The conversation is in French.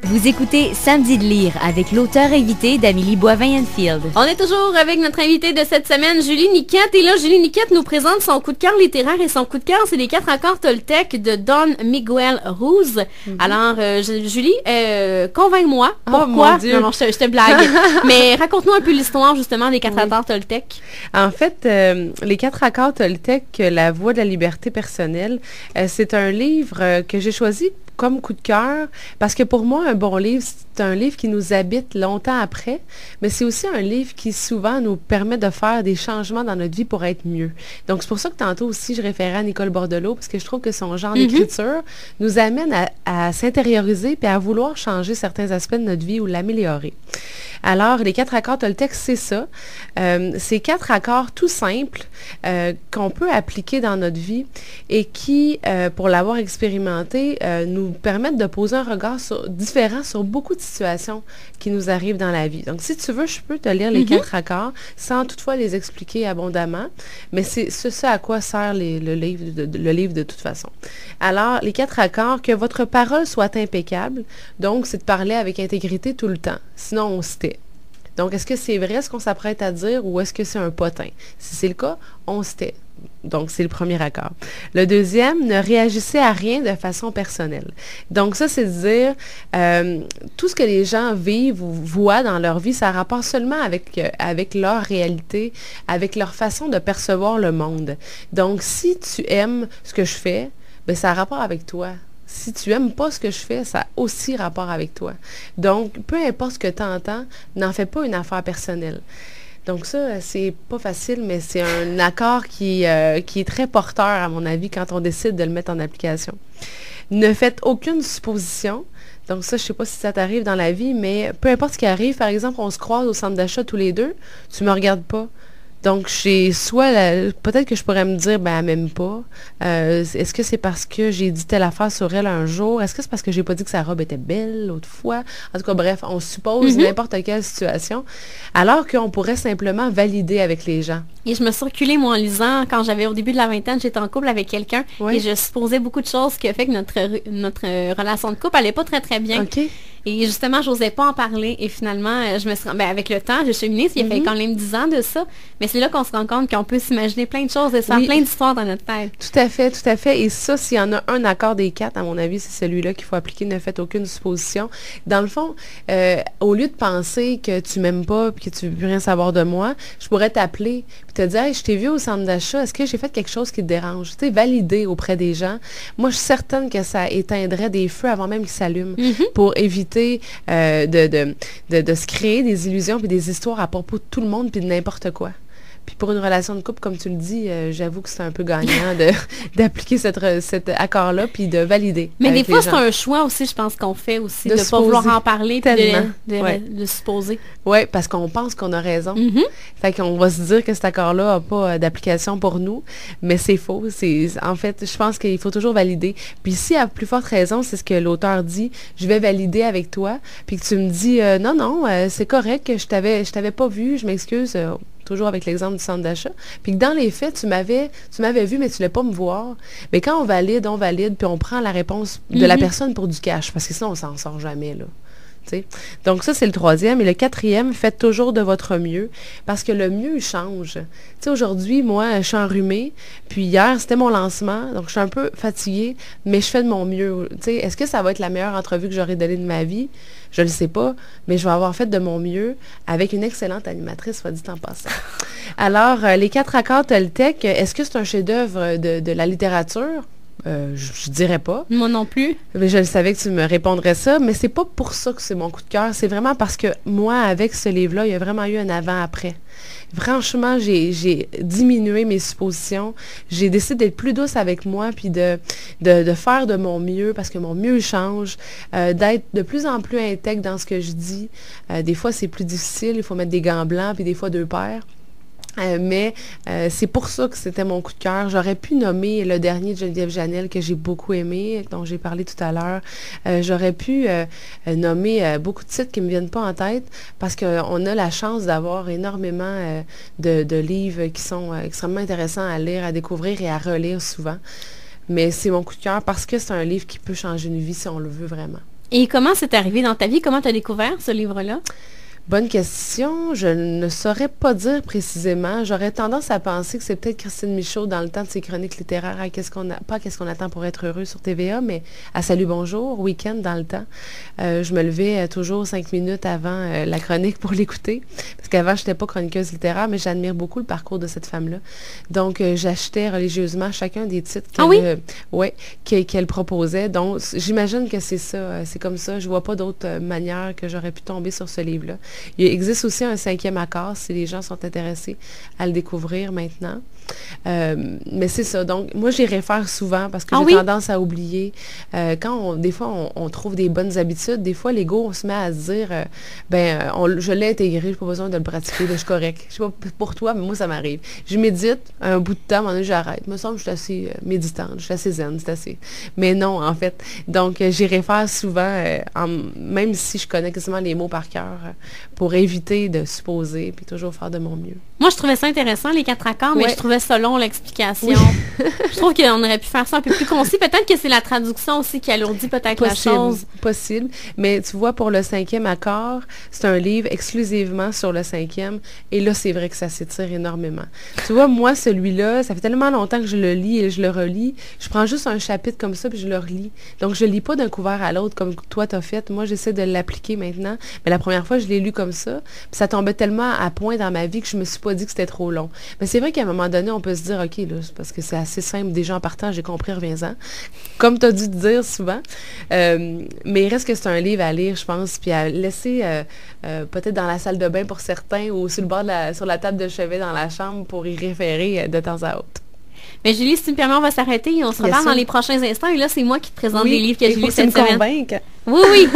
Vous écoutez Samedi de lire avec l'auteur invité d'Amélie Boivin-Enfield. On est toujours avec notre invitée de cette semaine, Julie Niquette. Et là, Julie Niquette nous présente son coup de cœur littéraire. Et son coup de cœur, c'est les 4 accords Toltec de Don Miguel Ruiz. Alors, Julie, convainc-moi. Pourquoi? Non, je te blague. Mais raconte-nous un peu l'histoire, justement, des 4 accords Toltec. En fait, les 4 accords Toltec, La voie de la liberté personnelle, c'est un livre que j'ai choisi comme coup de cœur, parce que pour moi, un bon livre, c'est un livre qui nous habite longtemps après, mais c'est aussi un livre qui souvent nous permet de faire des changements dans notre vie pour être mieux. Donc, c'est pour ça que tantôt aussi, je référais à Nicole Bordelot, parce que je trouve que son genre d'écriture nous amène à s'intérioriser et à vouloir changer certains aspects de notre vie ou l'améliorer. Alors, les 4 accords Toltec, c'est ça. C'est 4 accords tout simples qu'on peut appliquer dans notre vie et qui, pour l'avoir expérimenté, nous permettent de poser un regard différent sur beaucoup de situations qui nous arrivent dans la vie. Donc, si tu veux, je peux te lire les 4 accords sans toutefois les expliquer abondamment, mais c'est ce à quoi sert le livre de toute façon. Alors, les 4 accords, que votre parole soit impeccable, donc c'est de parler avec intégrité tout le temps, sinon on se tait. Donc, est-ce que c'est vrai ce qu'on s'apprête à dire ou est-ce que c'est un potin? Si c'est le cas, on se tait. Donc, c'est le premier accord. Le deuxième, ne réagissez à rien de façon personnelle. Donc, ça, c'est de dire, tout ce que les gens vivent ou voient dans leur vie, ça a rapport seulement avec leur réalité, avec leur façon de percevoir le monde. Donc, si tu aimes ce que je fais, bien, ça a rapport avec toi. Si tu n'aimes pas ce que je fais, ça a aussi rapport avec toi. Donc, peu importe ce que tu entends, n'en fais pas une affaire personnelle. Donc ça, c'est pas facile, mais c'est un accord qui est très porteur, à mon avis, quand on décide de le mettre en application. Ne faites aucune supposition. Donc ça, je sais pas si ça t'arrive dans la vie, mais peu importe ce qui arrive, par exemple, on se croise au centre d'achat tous les deux, tu me regardes pas. Donc, peut-être que je pourrais me dire, ben, elle m'aime pas. Est-ce que c'est parce que j'ai dit telle affaire sur elle un jour? Est-ce que c'est parce que j'ai pas dit que sa robe était belle l'autre fois? En tout cas, bref, on suppose n'importe quelle situation, alors qu'on pourrait simplement valider avec les gens. Et je me suis reculée, moi, en lisant, quand j'avais au début de la vingtaine, j'étais en couple avec quelqu'un et je supposais beaucoup de choses qui ont fait que notre relation de couple allait pas très, très bien. OK. Et justement, j'osais pas en parler. Et finalement, je me suis avec le temps, j'ai cheminé, il y a fait quand même 10 ans de ça. Mais c'est là qu'on se rend compte qu'on peut s'imaginer plein de choses et se faire plein d'histoires dans notre tête. Tout à fait, tout à fait. Et ça, s'il y en a un accord des 4, à mon avis, c'est celui-là qu'il faut appliquer. Ne faites aucune supposition. Dans le fond, au lieu de penser que tu m'aimes pas et que tu veux plus rien savoir de moi, je pourrais t'appeler et te dire, hey, je t'ai vu au centre d'achat, est-ce que j'ai fait quelque chose qui te dérange? Tu sais, valider auprès des gens. Moi, je suis certaine que ça éteindrait des feux avant même qu'ils s'allument pour éviter de se créer des illusions et des histoires à propos de tout le monde puis de n'importe quoi. Puis pour une relation de couple, comme tu le dis, j'avoue que c'est un peu gagnant d'appliquer cet accord-là puis de valider. Mais des fois, c'est un choix aussi, je pense, qu'on fait aussi, de ne pas vouloir en parler puis de supposer. Oui, parce qu'on pense qu'on a raison. Fait qu'on va se dire que cet accord-là n'a pas d'application pour nous, mais c'est faux. En fait, je pense qu'il faut toujours valider. Puis si, à plus forte raison, c'est ce que l'auteur dit, je vais valider avec toi, puis que tu me dis, non, c'est correct, que je t'avais pas vu, je m'excuse, toujours avec l'exemple du centre d'achat, puis que dans les faits, tu m'avais vu, mais tu ne voulais pas me voir. Mais quand on valide, puis on prend la réponse de la personne pour du cash, parce que sinon, on s'en sort jamais, là. T'sais. Donc ça, c'est le 3e. Et le 4e, faites toujours de votre mieux, parce que le mieux change. Tu sais, aujourd'hui, moi, je suis enrhumée, puis hier, c'était mon lancement, donc je suis un peu fatiguée, mais je fais de mon mieux. Tu sais, est-ce que ça va être la meilleure entrevue que j'aurai donnée de ma vie? Je ne le sais pas, mais je vais avoir fait de mon mieux avec une excellente animatrice, soit dit en passant. Alors, les 4 accords Toltec, est-ce que c'est un chef-d'œuvre de la littérature? Je dirais pas. Moi non plus. Mais je savais que tu me répondrais ça, mais c'est pas pour ça que c'est mon coup de cœur. C'est vraiment parce que moi, avec ce livre-là, il y a vraiment eu un avant-après. Franchement, j'ai diminué mes suppositions. J'ai décidé d'être plus douce avec moi, puis de faire de mon mieux, parce que mon mieux change, d'être de plus en plus intègre dans ce que je dis. Des fois, c'est plus difficile. Il faut mettre des gants blancs, puis des fois 2 paires. Mais c'est pour ça que c'était mon coup de cœur. J'aurais pu nommer le dernier de Geneviève Janel que j'ai beaucoup aimé, dont j'ai parlé tout à l'heure. J'aurais pu nommer beaucoup de titres qui ne me viennent pas en tête parce qu'on a la chance d'avoir énormément de livres qui sont extrêmement intéressants à lire, à découvrir et à relire souvent. Mais c'est mon coup de cœur parce que c'est un livre qui peut changer une vie si on le veut vraiment. Et comment c'est arrivé dans ta vie? Comment tu as découvert ce livre-là? Bonne question. Je ne saurais pas dire précisément. J'aurais tendance à penser que c'est peut-être Christine Michaud dans le temps de ses chroniques littéraires à Qu'est-ce qu'on attend pour être heureux sur TVA, mais à Salut Bonjour, Week-end dans le temps. Je me levais toujours 5 minutes avant la chronique pour l'écouter. Parce qu'avant, je n'étais pas chroniqueuse littéraire, mais j'admire beaucoup le parcours de cette femme-là. Donc, j'achetais religieusement chacun des titres qu'elle proposait. Donc, j'imagine que c'est ça. C'est comme ça. Je vois pas d'autre manière que j'aurais pu tomber sur ce livre-là. Il existe aussi un 5e accord si les gens sont intéressés à le découvrir maintenant. Mais c'est ça. Donc, moi, j'y réfère souvent parce que j'ai tendance à oublier. Des fois, on trouve des bonnes habitudes. Des fois, l'ego, on se met à se dire, je l'ai intégré, je n'ai pas besoin de le pratiquer, là, je suis correct. Je sais pas pour toi, mais moi, ça m'arrive. Je médite, un bout de temps, à un moment donné, j'arrête. Il me semble que je suis assez méditante, je suis assez zen, c'est assez. Mais non, en fait. Donc, j'y réfère souvent, même si je connais quasiment les mots par cœur, pour éviter de supposer, puis toujours faire de mon mieux. Moi, je trouvais ça intéressant, les 4 accords, mais je trouvais ça long, l'explication. Oui. Je trouve qu'on aurait pu faire ça un peu plus concis. Peut-être que c'est la traduction aussi qui alourdit peut-être la chose. Possible. Mais tu vois, pour le 5e accord, c'est un livre exclusivement sur le 5e. Et là, c'est vrai que ça s'étire énormément. Tu vois, moi, celui-là, ça fait tellement longtemps que je le lis et je le relis. Je prends juste un chapitre comme ça, puis je le relis. Donc, je ne lis pas d'un couvert à l'autre comme toi, t'as fait. Moi, j'essaie de l'appliquer maintenant. Mais la première fois, je l'ai lu comme ça. Puis ça tombait tellement à point dans ma vie que je me suis pas dit que c'était trop long. Mais c'est vrai qu'à un moment donné, on peut se dire, OK, là, parce que c'est assez simple, déjà en partant, j'ai compris, reviens-en. Comme tu as dû te dire souvent. Mais il reste que c'est un livre à lire, je pense, puis à laisser peut-être dans la salle de bain pour certains ou sur le bord sur la table de chevet dans la chambre pour y référer de temps à autre. Mais Julie, si tu me permets, on va s'arrêter et on se reparle dans les prochains instants. Et là, c'est moi qui te présente des livres que j'ai lus cette semaine. Oui, oui.